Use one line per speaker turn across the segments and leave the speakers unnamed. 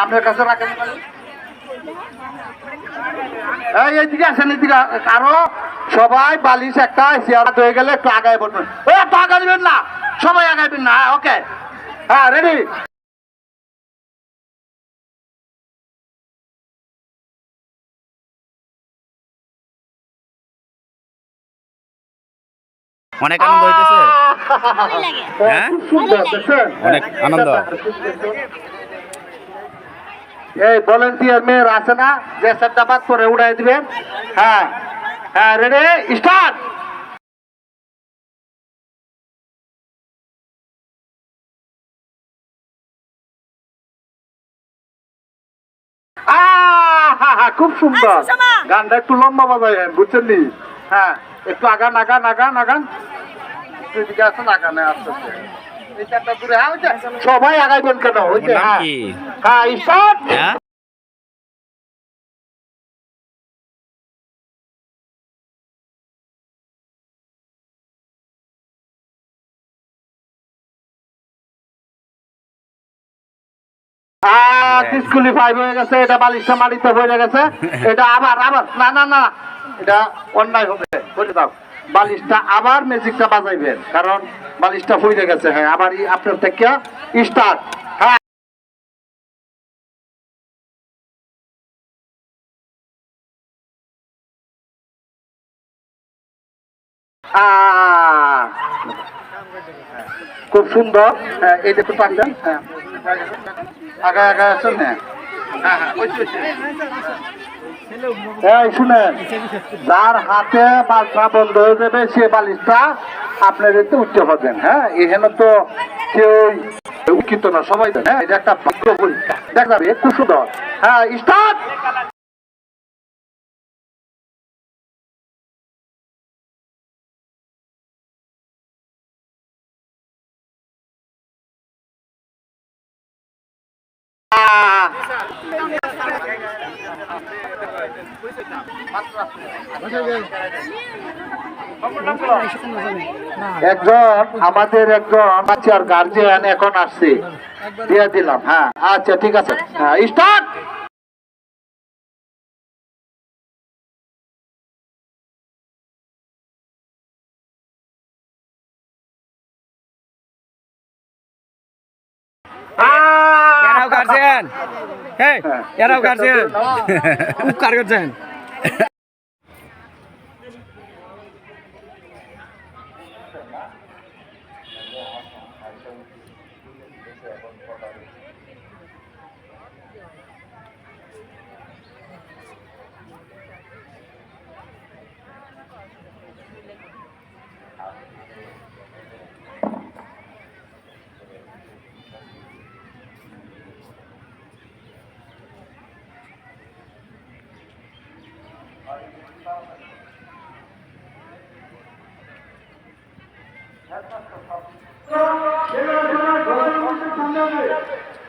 আপনার কাছে রাখেন এইদিকে আসেন, এদিকে আরো সবাই বালিশ একটা চেয়ার হয়ে গেলে একটু আগায় বলবেন, একটু আগাইবেন না, সবাই আগাইবেন না। ওকে, হ্যাঁ, রেডি।
অনেক আনন্দ হইতেছে, হ্যাঁ অনেক আনন্দ।
এই ভলেন্টিয়ার মেয়ের আছে না, যে সেটটা বাদ করে উড়াই দিবেন। হ্যাঁ হ্যাঁ, রেডি, স্টার্ট। খুব সুন্দর গানটা, একটু লম্বা বাজায় বুঝছেন নি? হ্যাঁ, একটু আগান আগান আগান আগান, এদিকে আসেন, আগানে আসতে এই চারটা দূরে। হ্যাঁ, সবাই আগাইবেন কেন? হ্যাঁ হ্যাঁ, স্টার্ট। ডিসকুয়ালিফাই হয়ে গেছে, এটা বালিশটা মাটিতে হয়ে গেছে। এটা আবার আবার না না না, এটা অন্যায় হবে, বলে দাও। বালিশটা আবার ম্যাজিকটা বাজাইবেন, কারণ বালিশটা হয়ে গেছে। হ্যাঁ, আবার আপনার থেকে স্টার্ট। হ্যাঁ, খুব সুন্দর। এই দেখতে পাচ্ছেন, হ্যাঁ আগা আগা আসুন। হ্যাঁ হ্যাঁ, শুনেন, যার হাতে বাজনা বন্ধ হয়ে যাবে সে বালিশটা আপনার এতে উঠতে হবেন। হ্যাঁ, এখানে তো কেউ উঠিত না, সবাই। হ্যাঁ, এটা একটা ভাগ্য পরীক্ষা, দেখা যাবে। খুব সুন্দর। হ্যাঁ, স্টার্ট। একজন আমাদের একজন বাচ্চার গার্জিয়ান এখন আসছে, দিয়ে দিলাম। হ্যাঁ, আচ্ছা ঠিক আছে। হ্যাঁ, স্টার্ট।
এরাও গার্জিয়ান, হ্যাঁ এরাও গার্জিয়ান, উপকার করছেন।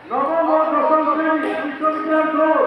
নবম ও দশম শ্রেণী বিশ্ববিদ্যালয়